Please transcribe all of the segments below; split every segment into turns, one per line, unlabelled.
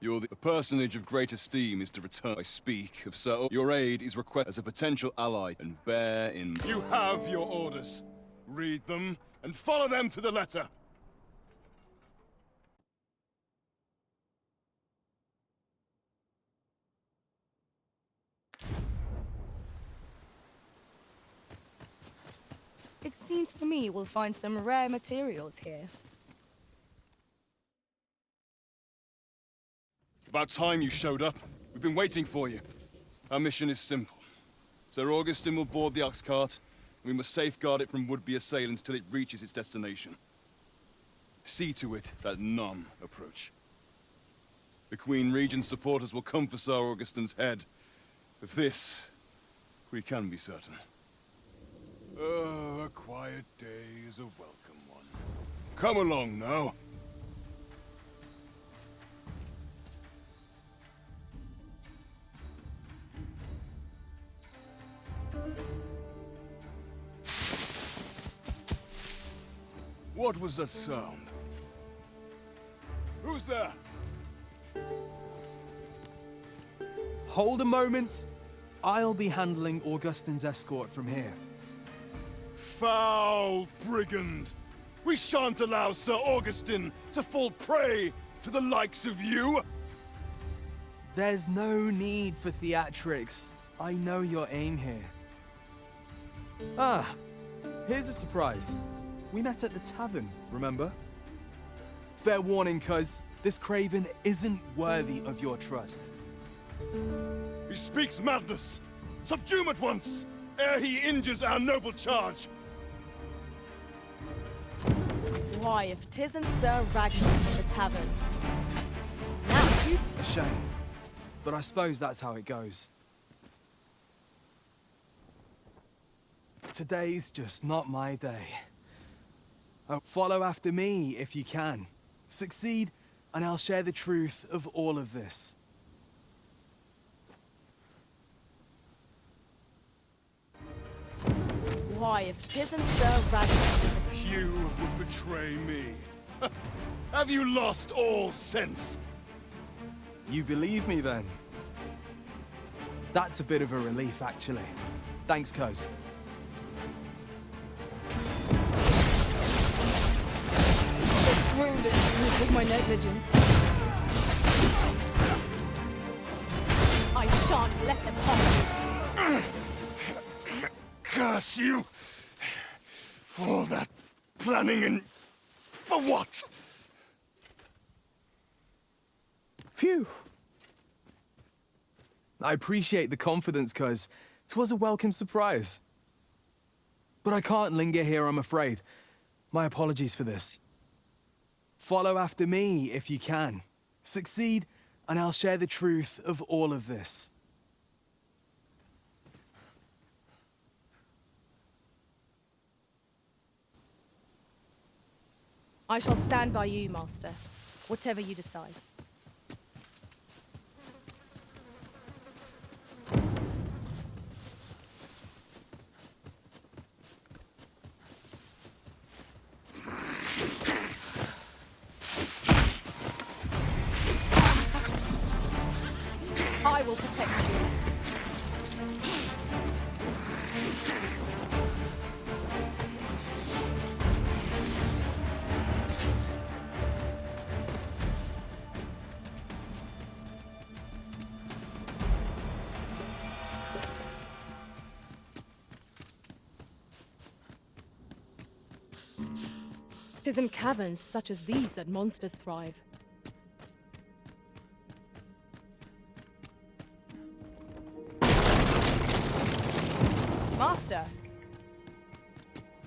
You're the personage of great esteem is to return. I speak of Sir. Your aid is requested as a potential ally and bear in.
You have your orders. Read them and follow them to the letter.
It seems to me we'll find some rare materials here.
About time you showed up. We've been waiting for you. Our mission is simple. Sir Augustin will board the ox cart, and we must safeguard it from would-be assailants till it reaches its destination. See to it that none approach. The Queen Regent's supporters will come for Sir Augustin's head. Of this, we can be certain.
A quiet day is a welcome one. Come along now. What was that sound? Who's there?
Hold a moment. I'll be handling Augustin's escort from here.
Foul brigand! We shan't allow Sir Augustin to fall prey to the likes of you!
There's no need for theatrics. I know your aim here. Ah, here's a surprise. We met at the tavern, remember? Fair warning, cuz this craven isn't worthy of your trust.
He speaks madness! Subdue him at once, ere he injures our noble charge!
Why, if 'tisn't Sir Raghnall at the tavern. Now you...
A shame. But I suppose that's how it goes. Today's just not my day. Oh, follow after me if you can. Succeed, and I'll share the truth of all of this.
Why, if 'tisn't Sir Raghnall...
You would betray me. Have you lost all sense?
You believe me, then? That's a bit of a relief, actually. Thanks, cuz.
This wound is proof of my negligence. I shan't let them harm you.
Curse you! All that planning and... for what?
Phew! I appreciate the confidence, cuz 'twas a welcome surprise. But I can't linger here, I'm afraid. My apologies for this. Follow after me if you can. Succeed, and I'll share the truth of all of this.
I shall stand by you, Master. Whatever you decide. I will protect you. It is in caverns such as these that monsters thrive. Master?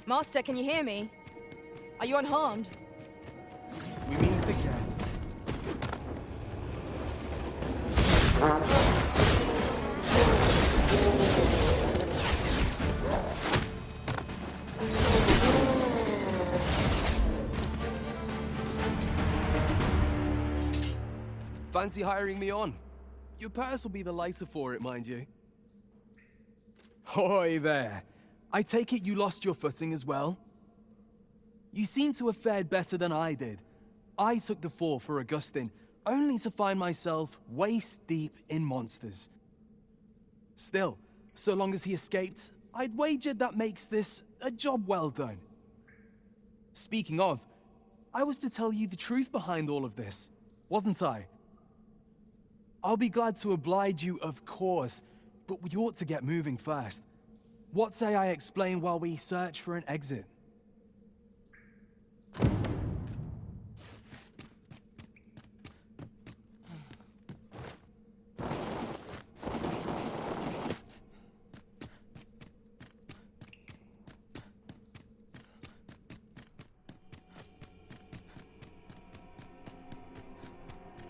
Master, can you hear me? Are you unharmed?
We meet again. Fancy hiring me on? Your purse will be the lighter for it, mind you. Hoy there. I take it you lost your footing as well? You seem to have fared better than I did. I took the fall for Augustin, only to find myself waist deep in monsters. Still, so long as he escaped, I'd wagered that makes this a job well done. Speaking of, I was to tell you the truth behind all of this, wasn't I? I'll be glad to oblige you, of course, but we ought to get moving first. What say I explain while we search for an exit?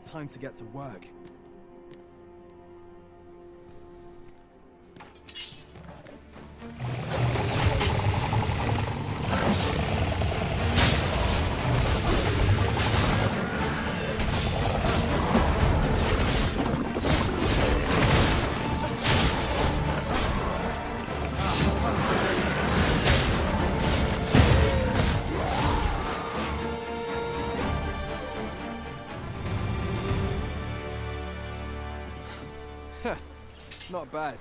Time to get to work. Not bad.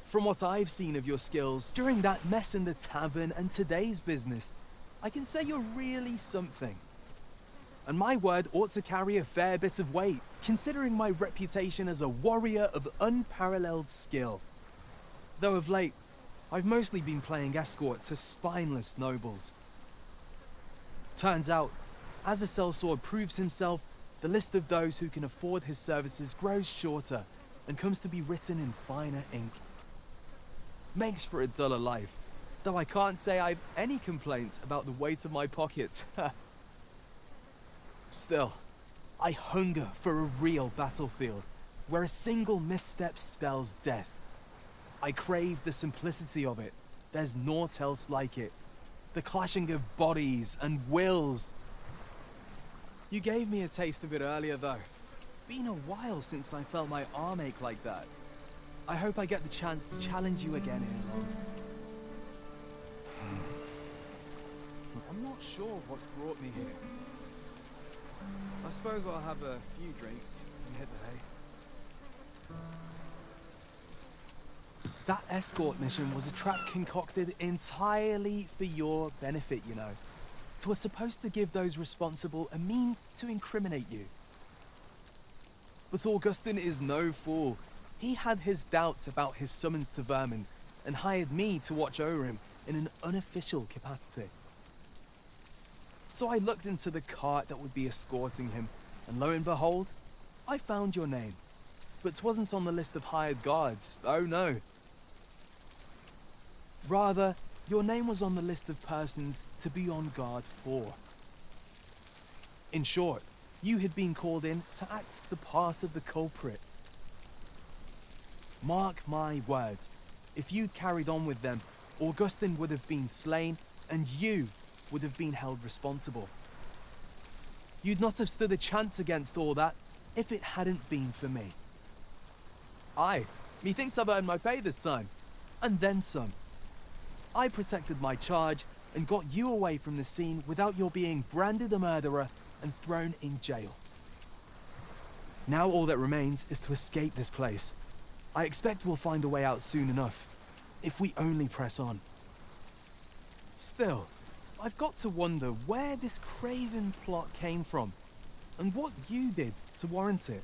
From what I've seen of your skills during that mess in the tavern and today's business, I can say you're really something. And my word ought to carry a fair bit of weight, considering my reputation as a warrior of unparalleled skill. Though of late, I've mostly been playing escort to spineless nobles. Turns out, as a sellsword proves himself, the list of those who can afford his services grows shorter and comes to be written in finer ink. Makes for a duller life, though I can't say I've any complaints about the weight of my pockets. Still, I hunger for a real battlefield, where a single misstep spells death. I crave the simplicity of it. There's naught else like it. The clashing of bodies and wills. You gave me a taste of it earlier, though. Been a while since I felt my arm ache like that. I hope I get the chance to challenge you again ere long. I'm not sure what's brought me here. I suppose I'll have a few drinks and hit the hay. That escort mission was a trap concocted entirely for your benefit, you know. It was supposed to give those responsible a means to incriminate you. But Augustin is no fool. He had his doubts about his summons to Vermin and hired me to watch over him in an unofficial capacity. So I looked into the cart that would be escorting him, and lo and behold, I found your name. But 'twasn't on the list of hired guards, oh no. Rather, your name was on the list of persons to be on guard for. In short, you had been called in to act the part of the culprit. Mark my words, if you'd carried on with them, Augustin would have been slain and you would have been held responsible. You'd not have stood a chance against all that if it hadn't been for me. Aye, methinks I've earned my pay this time, and then some. I protected my charge and got you away from the scene without your being branded a murderer and thrown in jail. Now all that remains is to escape this place. I expect we'll find a way out soon enough, if we only press on. Still, I've got to wonder where this craven plot came from, and what you did to warrant it.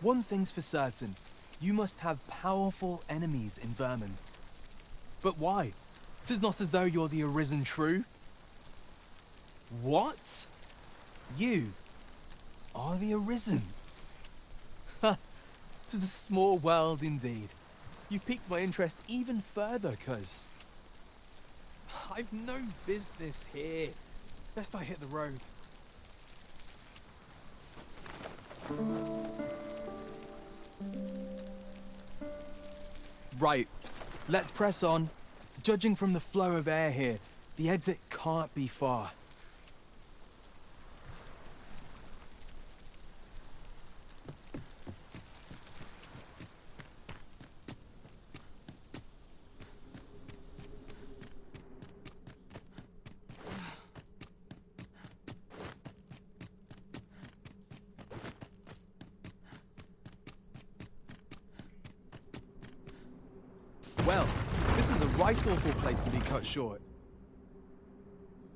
One thing's for certain, you must have powerful enemies in Vermin. But why? 'Tis not as though you're the arisen true. What? You are the arisen? Ha! 'Tis a small world indeed. You've piqued my interest even further, cuz. I've no business here. Best I hit the road. Right, let's press on. Judging from the flow of air here, the exit can't be far. Well, this is a right awful place to be cut short.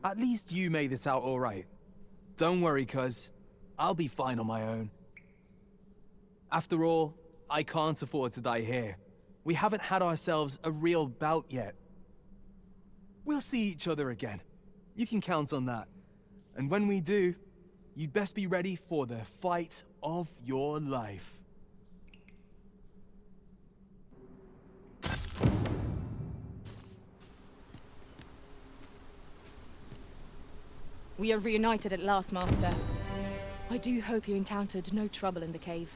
At least you made it out all right. Don't worry, cuz. I'll be fine on my own. After all, I can't afford to die here. We haven't had ourselves a real bout yet. We'll see each other again. You can count on that. And when we do, you'd best be ready for the fight of your life.
We are reunited at last, Master. I do hope you encountered no trouble in the cave.